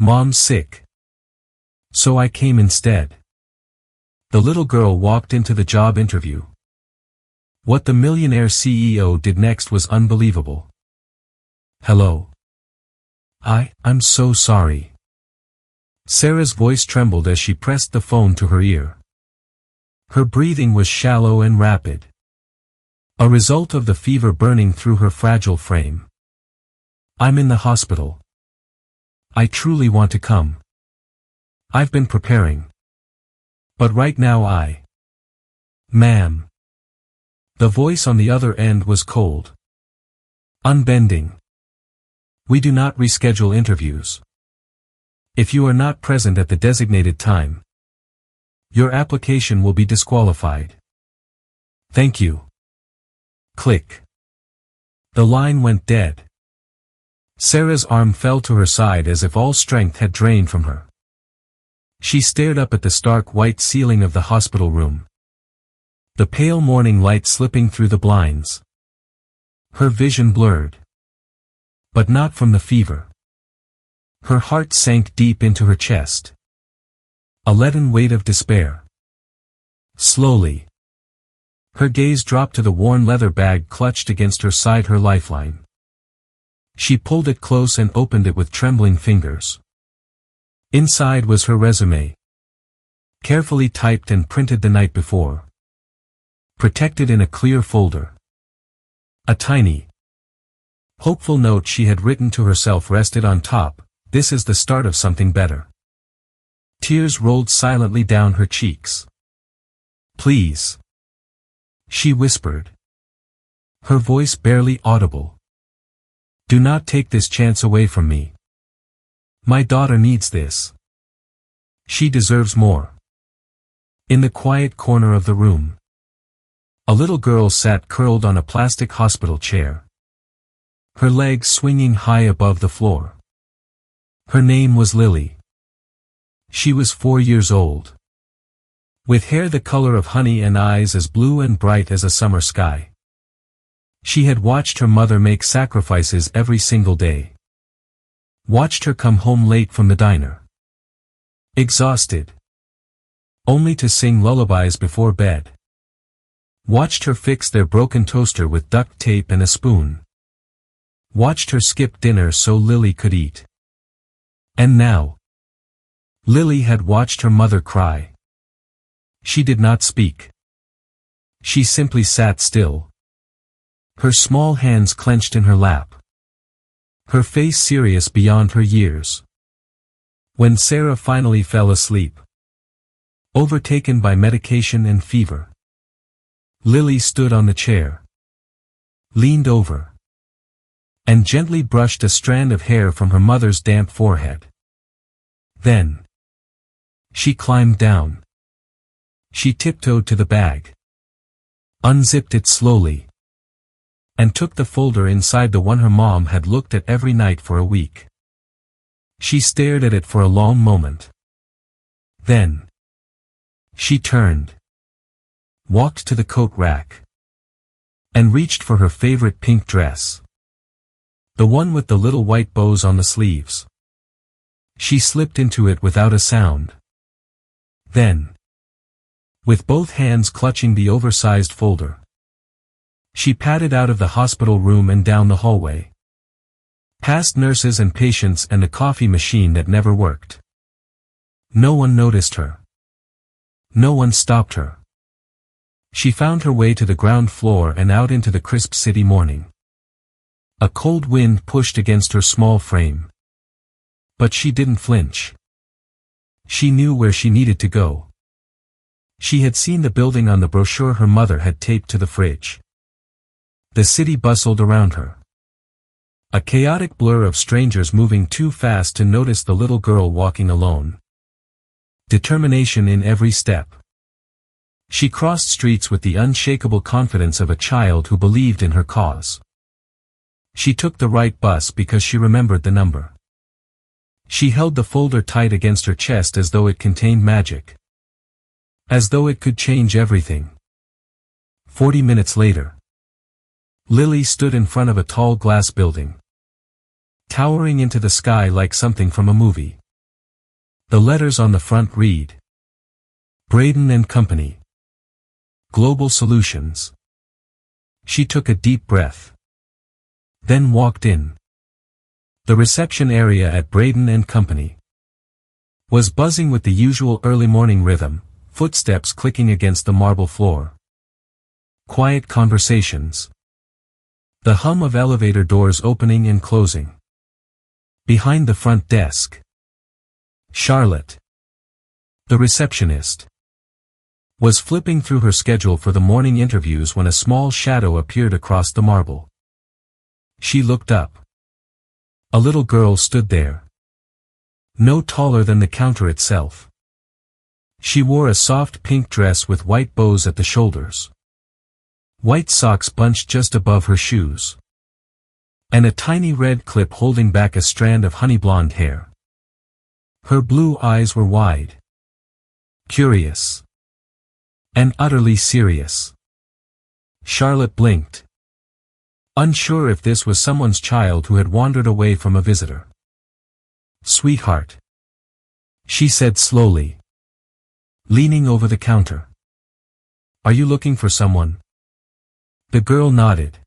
Mom's sick. So I came instead. The little girl walked into the job interview. What the millionaire CEO did next was unbelievable. Hello. I'm so sorry. Sarah's voice trembled as she pressed the phone to her ear. Her breathing was shallow and rapid. A result of the fever burning through her fragile frame. I'm in the hospital. I truly want to come. I've been preparing. But right now Ma'am. The voice on the other end was cold. Unbending. We do not reschedule interviews. If you are not present at the designated time, your application will be disqualified. Thank you. Click. The line went dead. Sarah's arm fell to her side as if all strength had drained from her. She stared up at the stark white ceiling of the hospital room. The pale morning light slipping through the blinds. Her vision blurred. But not from the fever. Her heart sank deep into her chest. A leaden weight of despair. Slowly. Her gaze dropped to the worn leather bag clutched against her side, her lifeline. She pulled it close and opened it with trembling fingers. Inside was her resume. Carefully typed and printed the night before. Protected in a clear folder. A tiny, hopeful note she had written to herself rested on top. This is the start of something better. Tears rolled silently down her cheeks. Please. She whispered. Her voice barely audible. Do not take this chance away from me. My daughter needs this. She deserves more. In the quiet corner of the room, a little girl sat curled on a plastic hospital chair. Her legs swinging high above the floor. Her name was Lily. She was 4 years old. With hair the color of honey and eyes as blue and bright as a summer sky. She had watched her mother make sacrifices every single day. Watched her come home late from the diner. Exhausted. Only to sing lullabies before bed. Watched her fix their broken toaster with duct tape and a spoon. Watched her skip dinner so Lily could eat. And now, Lily had watched her mother cry. She did not speak. She simply sat still. Her small hands clenched in her lap. Her face serious beyond her years. When Sarah finally fell asleep, overtaken by medication and fever, Lily stood on the chair, leaned over, and gently brushed a strand of hair from her mother's damp forehead. Then, she climbed down. She tiptoed to the bag, unzipped it slowly, and took the folder inside, the one her mom had looked at every night for a week. She stared at it for a long moment. Then, she turned, walked to the coat rack, and reached for her favorite pink dress. The one with the little white bows on the sleeves. She slipped into it without a sound. Then, with both hands clutching the oversized folder, she padded out of the hospital room and down the hallway. Past nurses and patients and the coffee machine that never worked. No one noticed her. No one stopped her. She found her way to the ground floor and out into the crisp city morning. A cold wind pushed against her small frame. But she didn't flinch. She knew where she needed to go. She had seen the building on the brochure her mother had taped to the fridge. The city bustled around her. A chaotic blur of strangers moving too fast to notice the little girl walking alone. Determination in every step. She crossed streets with the unshakable confidence of a child who believed in her cause. She took the right bus because she remembered the number. She held the folder tight against her chest as though it contained magic. As though it could change everything. 40 minutes later, Lily stood in front of a tall glass building. Towering into the sky like something from a movie. The letters on the front read, Braden and Company. Global Solutions. She took a deep breath. Then walked in. The reception area at Braden and Company was buzzing with the usual early morning rhythm, footsteps clicking against the marble floor. Quiet conversations. The hum of elevator doors opening and closing. Behind the front desk, Charlotte, the receptionist, was flipping through her schedule for the morning interviews when a small shadow appeared across the marble. She looked up. A little girl stood there. No taller than the counter itself. She wore a soft pink dress with white bows at the shoulders. White socks bunched just above her shoes. And a tiny red clip holding back a strand of honey blonde hair. Her blue eyes were wide, curious, and utterly serious. Charlotte blinked, unsure if this was someone's child who had wandered away from a visitor. "Sweetheart," she said slowly, leaning over the counter. "Are you looking for someone?" The girl nodded,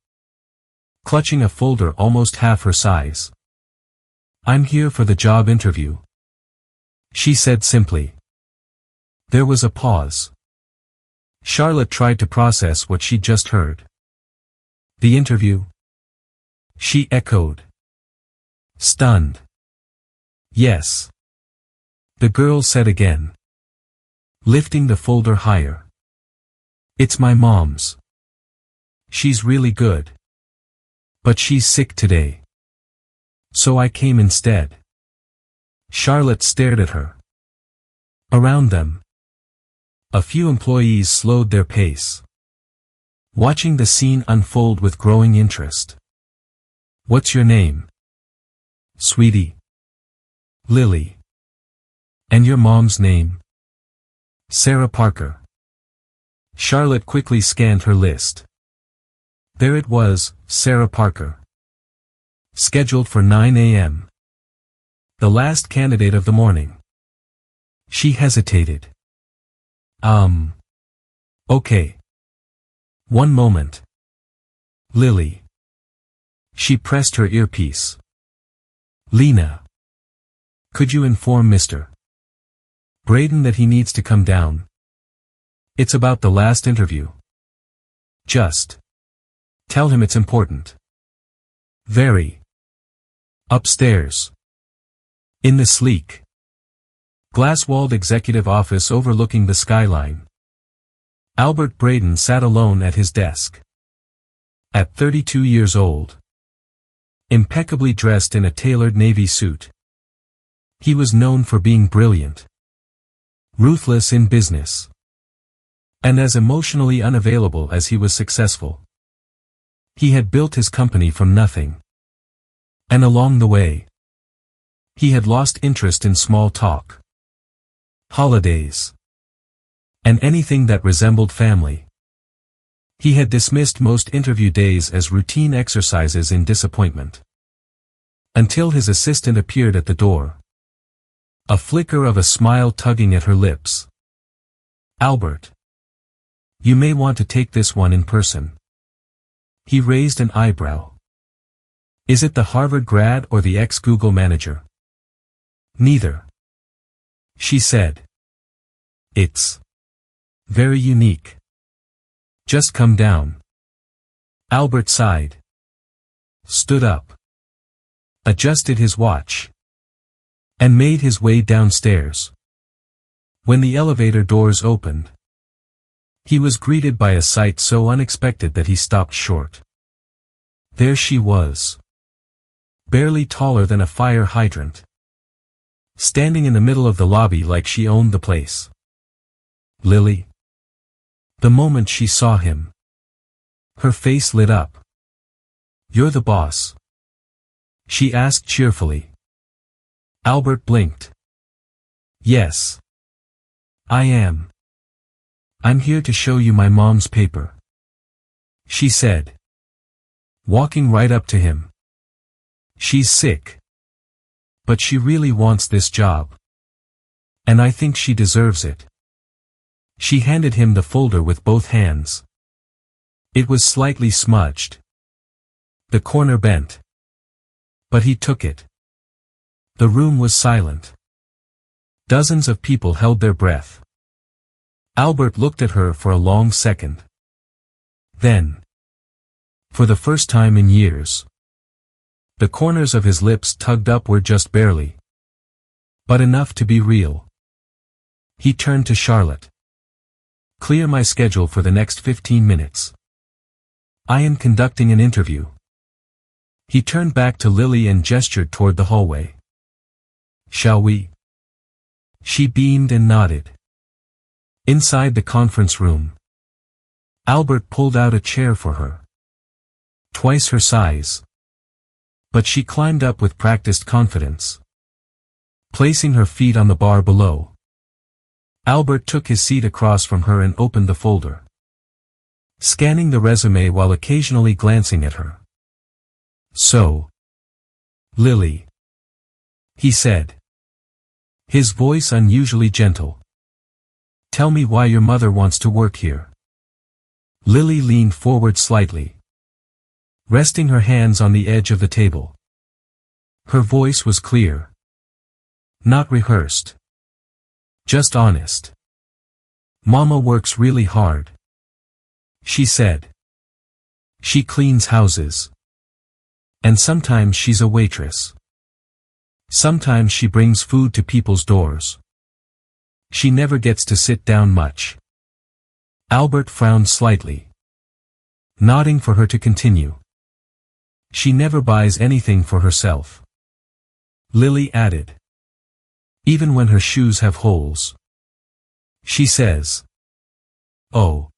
clutching a folder almost half her size. "I'm here for the job interview," she said simply. There was a pause. Charlotte tried to process what she'd just heard. "The interview?" she echoed, stunned. "Yes," the girl said again, lifting the folder higher. "It's my mom's. She's really good. But she's sick today. So I came instead." Charlotte stared at her. Around them, a few employees slowed their pace, watching the scene unfold with growing interest. "What's your name?" "Sweetie." "Lily." "And your mom's name?" "Sarah Parker." Charlotte quickly scanned her list. There it was, Sarah Parker. Scheduled for 9 a.m. The last candidate of the morning. She hesitated. Okay. One moment. Lily." She pressed her earpiece. "Lena. Could you inform Mr. Braden that he needs to come down? It's about the last interview. Just tell him it's important." "Very." Upstairs. In the sleek, glass-walled executive office overlooking the skyline, Albert Braden sat alone at his desk. At 32 years old, impeccably dressed in a tailored navy suit, he was known for being brilliant, ruthless in business, and as emotionally unavailable as he was successful. He had built his company from nothing. And along the way, he had lost interest in small talk, holidays, and anything that resembled family. He had dismissed most interview days as routine exercises in disappointment. Until his assistant appeared at the door. A flicker of a smile tugging at her lips. "Albert. You may want to take this one in person." He raised an eyebrow. "Is it the Harvard grad or the ex-Google manager?" "Neither," she said. "It's very unique. Just come down." Albert sighed, stood up, adjusted his watch, and made his way downstairs. When the elevator doors opened, he was greeted by a sight so unexpected that he stopped short. There she was, barely taller than a fire hydrant, standing in the middle of the lobby like she owned the place. "Lily?" The moment she saw him, her face lit up. "You're the boss?" she asked cheerfully. Albert blinked. "Yes. I am. I'm here to show you my mom's paper," she said, walking right up to him. "She's sick. But she really wants this job. And I think she deserves it. She handed him the folder with both hands. It was slightly smudged. The corner bent. But he took it. The room was silent. Dozens of people held their breath. Albert looked at her for a long second. Then, for the first time in years, the corners of his lips tugged upward just barely. But enough to be real. He turned to Charlotte. Clear my schedule for the next 15 minutes. I am conducting an interview. He turned back to Lily and gestured toward the hallway. Shall we? She beamed and nodded. Inside the conference room, Albert pulled out a chair for her. Twice her size. But she climbed up with practiced confidence. Placing her feet on the bar below, Albert took his seat across from her and opened the folder, scanning the resume while occasionally glancing at her. So, Lily, he said, his voice unusually gentle. Tell me why your mother wants to work here. Lily leaned forward slightly, resting her hands on the edge of the table. Her voice was clear. Not rehearsed. Just honest. Mama works really hard, she said. She cleans houses. And sometimes she's a waitress. Sometimes she brings food to people's doors. She never gets to sit down much. Albert frowned slightly, nodding for her to continue. She never buys anything for herself. Lily added. Even when her shoes have holes. She says. Oh.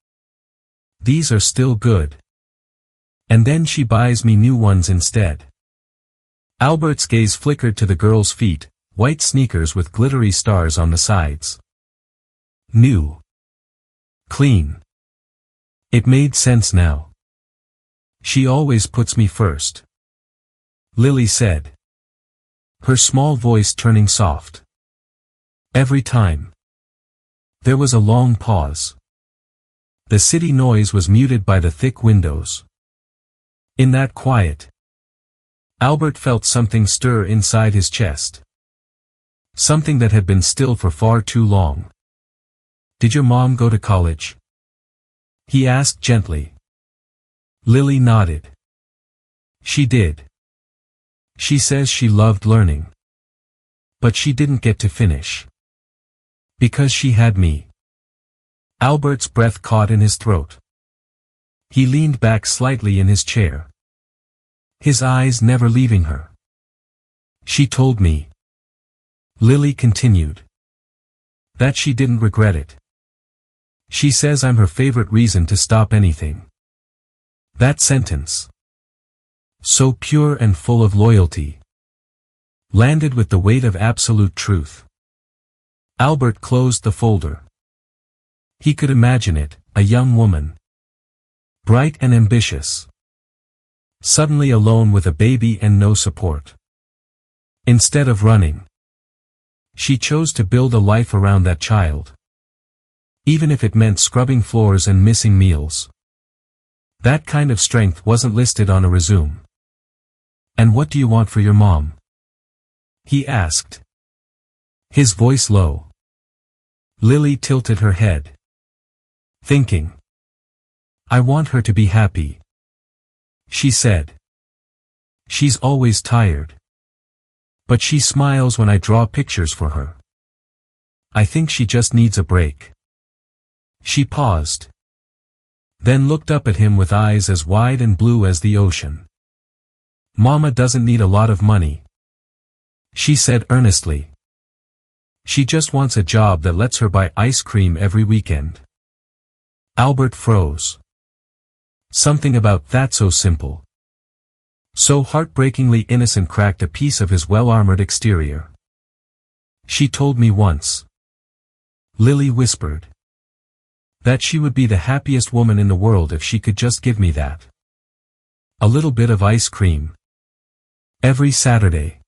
These are still good. And then she buys me new ones instead. Albert's gaze flickered to the girl's feet, white sneakers with glittery stars on the sides. New. Clean. It made sense now. She always puts me first. Lily said. Her small voice turning soft. Every time. There was a long pause. The city noise was muted by the thick windows. In that quiet, Albert felt something stir inside his chest. Something that had been still for far too long. Did your mom go to college? He asked gently. Lily nodded. She did. She says she loved learning. But she didn't get to finish. Because she had me. Albert's breath caught in his throat. He leaned back slightly in his chair. His eyes never leaving her. She told me. Lily continued. That she didn't regret it. She says I'm her favorite reason to stop anything. That sentence, so pure and full of loyalty, landed with the weight of absolute truth. Albert closed the folder. He could imagine it, a young woman. Bright and ambitious. Suddenly alone with a baby and no support. Instead of running, she chose to build a life around that child. Even if it meant scrubbing floors and missing meals. That kind of strength wasn't listed on a resume. And what do you want for your mom? He asked. His voice low. Lily tilted her head. Thinking. I want her to be happy. She said. She's always tired. But she smiles when I draw pictures for her. I think she just needs a break. She paused. Then looked up at him with eyes as wide and blue as the ocean. Mama doesn't need a lot of money. She said earnestly. She just wants a job that lets her buy ice cream every weekend. Albert froze. Something about that so simple, so heartbreakingly innocent cracked a piece of his well-armored exterior. She told me once. Lily whispered. That she would be the happiest woman in the world if she could just give me that. A little bit of ice cream. Every Saturday.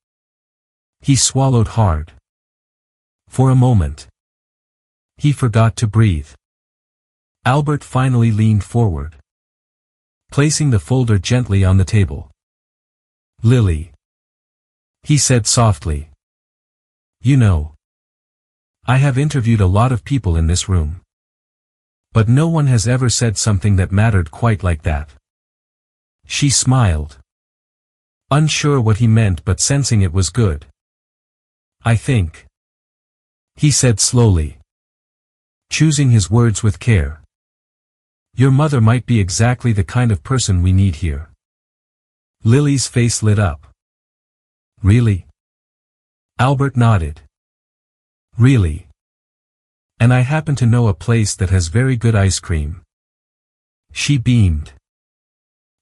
He swallowed hard. For a moment, he forgot to breathe. Albert finally leaned forward, placing the folder gently on the table. "Lily," he said softly. "You know, I have interviewed a lot of people in this room. But no one has ever said something that mattered quite like that." She smiled, unsure what he meant but sensing it was good. "I think," he said slowly, choosing his words with care, "your mother might be exactly the kind of person we need here." Lily's face lit up. "Really?" Albert nodded. "Really. And I happen to know a place that has very good ice cream." She beamed.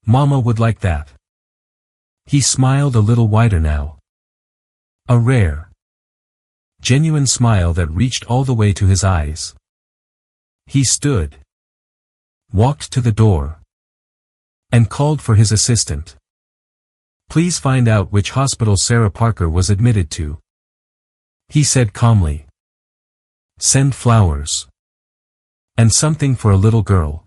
"Mama would like that." He smiled a little wider now. A rare, genuine smile that reached all the way to his eyes. He stood, walked to the door, and called for his assistant. "Please find out which hospital Sarah Parker was admitted to," he said calmly. "Send flowers. And something for a little girl.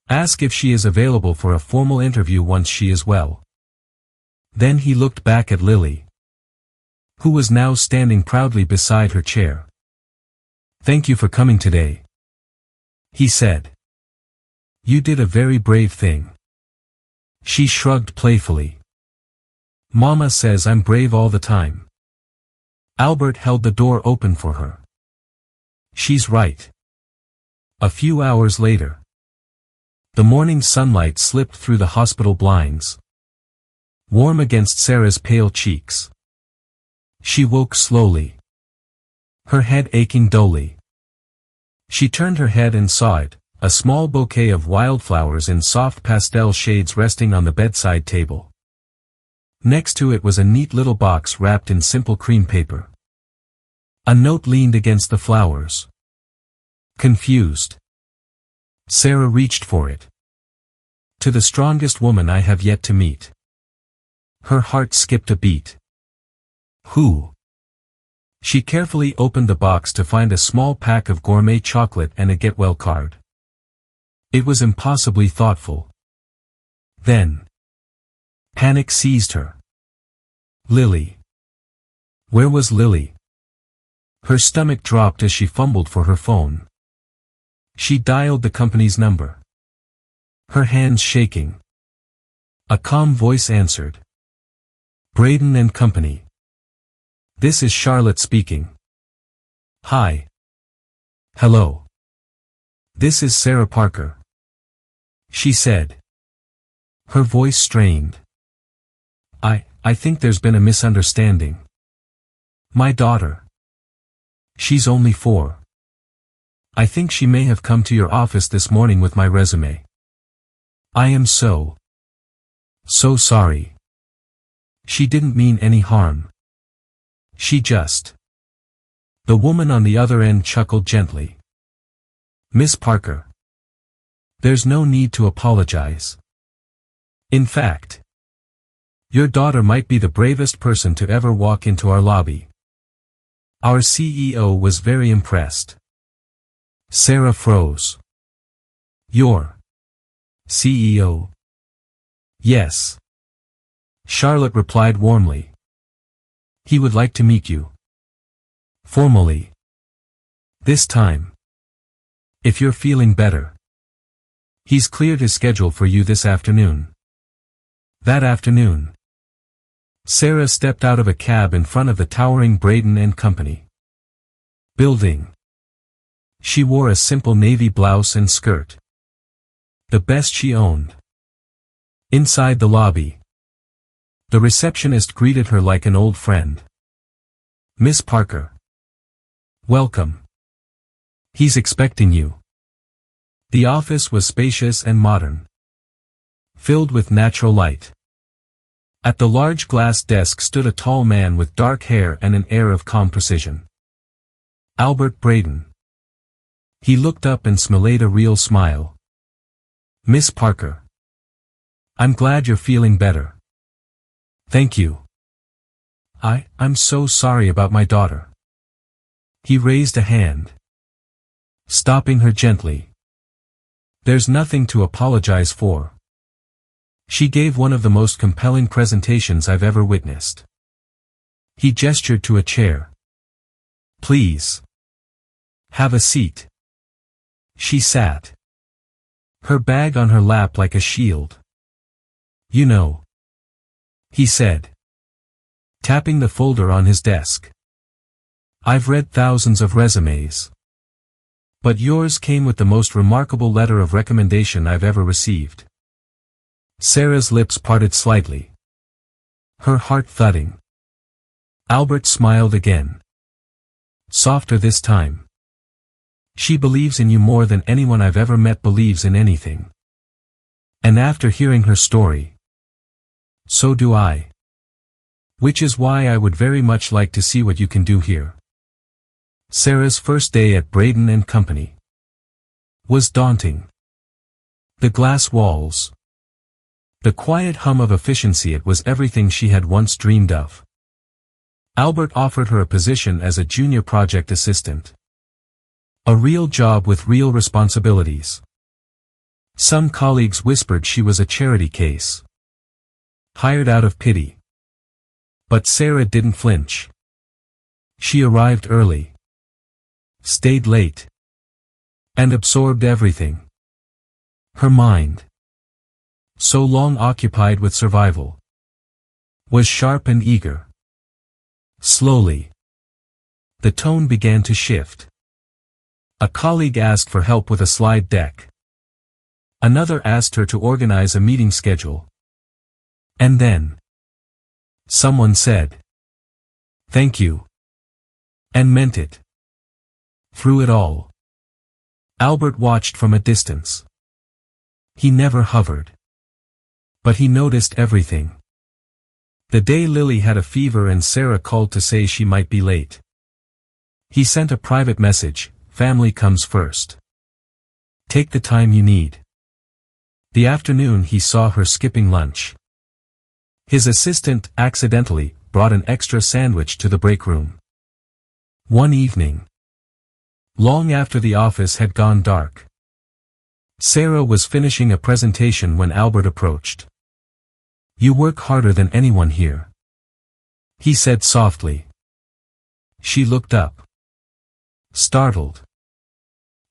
Ask if she is available for a formal interview once she is well." Then he looked back at Lily, who was now standing proudly beside her chair. "Thank you for coming today," he said. "You did a very brave thing." She shrugged playfully. "Mama says I'm brave all the time." Albert held the door open for her. "She's right." A few hours later, the morning sunlight slipped through the hospital blinds, warm against Sarah's pale cheeks. She woke slowly, her head aching dully. She turned her head and saw it, a small bouquet of wildflowers in soft pastel shades resting on the bedside table. Next to it was a neat little box wrapped in simple cream paper. A note leaned against the flowers. Confused, Sarah reached for it. "To the strongest woman I have yet to meet." Her heart skipped a beat. "Who?" She carefully opened the box to find a small pack of gourmet chocolate and a get well card. It was impossibly thoughtful. Then, panic seized her. Lily. Where was Lily? Her stomach dropped as she fumbled for her phone. She dialed the company's number, her hands shaking. A calm voice answered. "Braden and Company. This is Charlotte speaking." "Hi." "Hello. This is Sarah Parker," she said, her voice strained. I think there's been a misunderstanding. My daughter. She's only 4. I think she may have come to your office this morning with my resume. I am so sorry. She didn't mean any harm. She just..." The woman on the other end chuckled gently. "Miss Parker. There's no need to apologize. In fact, your daughter might be the bravest person to ever walk into our lobby." Our CEO was very impressed. Sarah froze. "Your CEO?" "Yes," Charlotte replied warmly. "He would like to meet you. Formally. This time. If you're feeling better. He's cleared his schedule for you this afternoon." That afternoon, Sarah stepped out of a cab in front of the towering Braden and Company building. She wore a simple navy blouse and skirt, the best she owned. Inside the lobby, the receptionist greeted her like an old friend. "Miss Parker. Welcome. He's expecting you." The office was spacious and modern, filled with natural light. At the large glass desk stood a tall man with dark hair and an air of calm precision. Albert Braden. He looked up and smiled a real smile. "Miss Parker. I'm glad you're feeling better." "Thank you. I'm so sorry about my daughter." He raised a hand, stopping her gently. There's nothing to apologize for. She gave one of the most compelling presentations I've ever witnessed. He gestured to a chair. Please. Have a seat. She sat, her bag on her lap like a shield. You know, he said, tapping the folder on his desk. I've read thousands of resumes, but yours came with the most remarkable letter of recommendation I've ever received. Sarah's lips parted slightly, her heart thudding. Albert smiled again, softer this time. She believes in you more than anyone I've ever met believes in anything. And after hearing her story, so do I. Which is why I would very much like to see what you can do here. Sarah's first day at Braden and Company was daunting. The glass walls, the quiet hum of efficiency, it was everything she had once dreamed of. Albert offered her a position as a junior project assistant. A real job with real responsibilities. Some colleagues whispered she was a charity case, hired out of pity. But Sarah didn't flinch. She arrived early, stayed late, and absorbed everything. Her mind, so long occupied with survival, was sharp and eager. Slowly, the tone began to shift. A colleague asked for help with a slide deck. Another asked her to organize a meeting schedule. And then, someone said, "Thank you," and meant it. Through it all, Albert watched from a distance. He never hovered. But he noticed everything. The day Lily had a fever and Sarah called to say she might be late, he sent a private message, "Family comes first. Take the time you need." The afternoon he saw her skipping lunch. His assistant, accidentally, brought an extra sandwich to the break room. One evening, long after the office had gone dark, Sarah was finishing a presentation when Albert approached. "You work harder than anyone here," he said softly. She looked up, startled,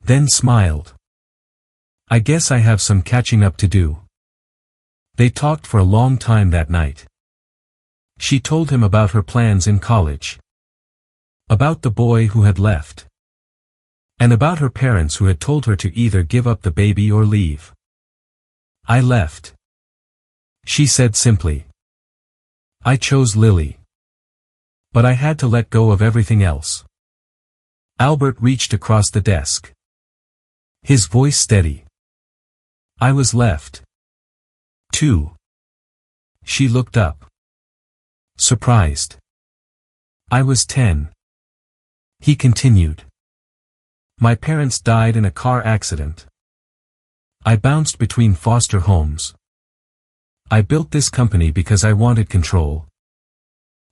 then smiled. "I guess I have some catching up to do." They talked for a long time that night. She told him about her plans in college, about the boy who had left, and about her parents who had told her to either give up the baby or leave. "I left," she said simply. "I chose Lily. But I had to let go of everything else." Albert reached across the desk, his voice steady. "I was left, too." She looked up, surprised. "I was 10. He continued. "My parents died in a car accident. I bounced between foster homes. I built this company because I wanted control.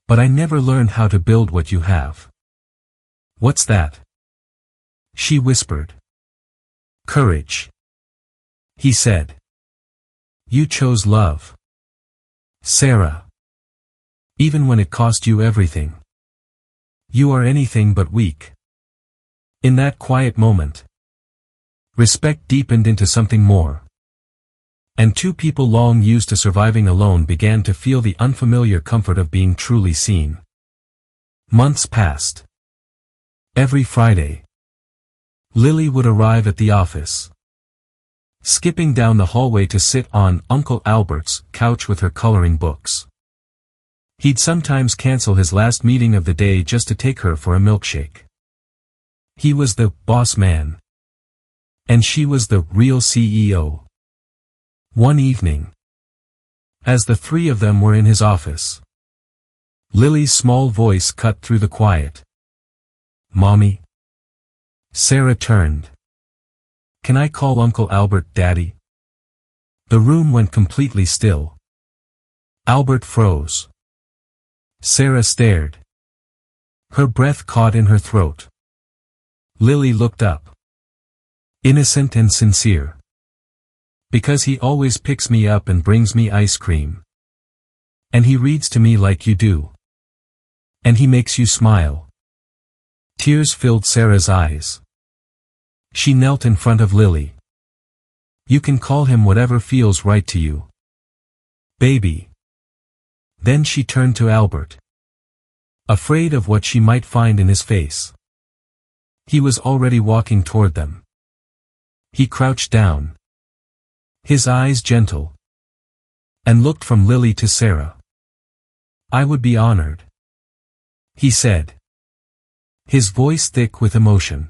But I never learned how to build what you have." "What's that?" she whispered. "Courage," he said. "You chose love, Sarah. Even when it cost you everything. You are anything but weak." In that quiet moment, respect deepened into something more. And two people long used to surviving alone began to feel the unfamiliar comfort of being truly seen. Months passed. Every Friday, Lily would arrive at the office, skipping down the hallway to sit on Uncle Albert's couch with her coloring books. He'd sometimes cancel his last meeting of the day just to take her for a milkshake. He was the boss man, and she was the real CEO. One evening, as the three of them were in his office, Lily's small voice cut through the quiet. "Mommy?" Sarah turned. "Can I call Uncle Albert Daddy?" The room went completely still. Albert froze. Sarah stared. Her breath caught in her throat. Lily looked up. Innocent and sincere. Because he always picks me up and brings me ice cream. And he reads to me like you do. And he makes you smile. Tears filled Sarah's eyes. She knelt in front of Lily. You can call him whatever feels right to you. Baby. Then she turned to Albert. Afraid of what she might find in his face. He was already walking toward them. He crouched down. His eyes gentle. And looked from Lily to Sarah. I would be honored. He said. His voice thick with emotion.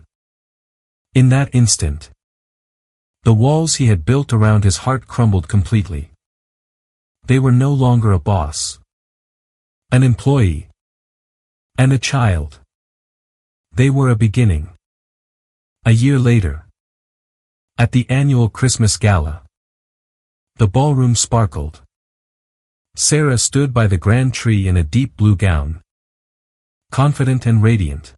In that instant, the walls he had built around his heart crumbled completely. They were no longer a boss. An employee. And a child. They were a beginning. A year later. At the annual Christmas gala. The ballroom sparkled. Sarah stood by the grand tree in a deep blue gown. Confident and radiant.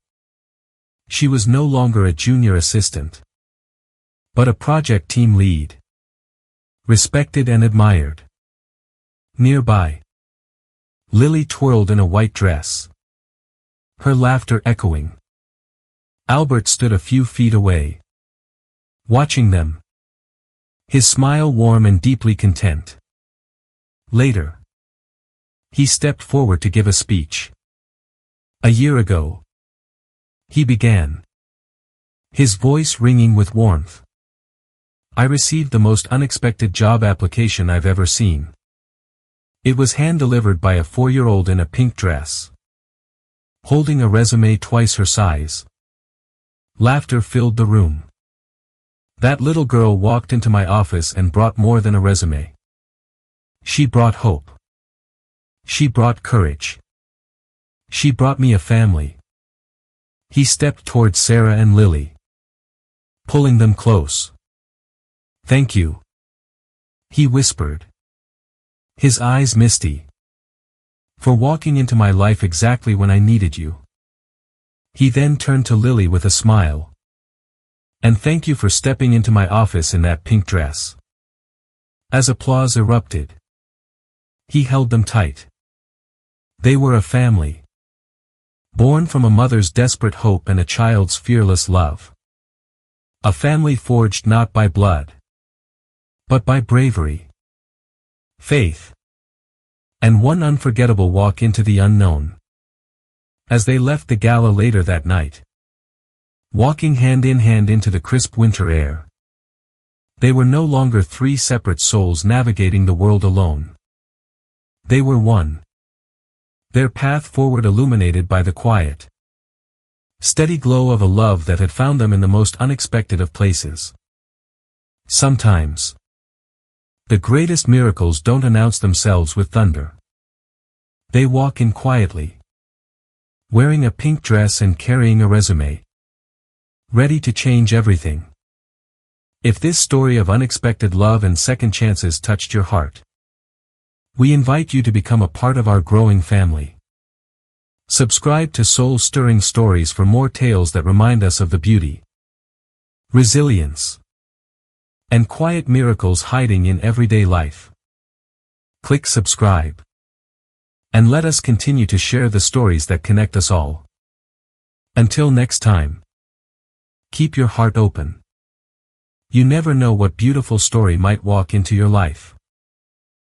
She was no longer a junior assistant. But a project team lead. Respected and admired. Nearby. Lily twirled in a white dress. Her laughter echoing. Albert stood a few feet away. Watching them. His smile warm and deeply content. Later. He stepped forward to give a speech. A year ago. He began. His voice ringing with warmth. I received the most unexpected job application I've ever seen. It was hand-delivered by a 4-year-old in a pink dress. Holding a resume twice her size. Laughter filled the room. That little girl walked into my office and brought more than a resume. She brought hope. She brought courage. She brought me a family. He stepped toward Sarah and Lily. Pulling them close. Thank you. He whispered. His eyes misty. For walking into my life exactly when I needed you. He then turned to Lily with a smile. And thank you for stepping into my office in that pink dress. As applause erupted. He held them tight. They were a family. Born from a mother's desperate hope and a child's fearless love. A family forged not by blood. But by bravery. Faith. And one unforgettable walk into the unknown. As they left the gala later that night. Walking hand in hand into the crisp winter air. They were no longer three separate souls navigating the world alone. They were one. Their path forward illuminated by the quiet, steady glow of a love that had found them in the most unexpected of places. Sometimes, the greatest miracles don't announce themselves with thunder. They walk in quietly. Wearing a pink dress and carrying a resume. Ready to change everything. If this story of unexpected love and second chances touched your heart, we invite you to become a part of our growing family. Subscribe to soul-stirring stories for more tales that remind us of the beauty, resilience, and quiet miracles hiding in everyday life. Click subscribe. And let us continue to share the stories that connect us all. Until next time. Keep your heart open. You never know what beautiful story might walk into your life.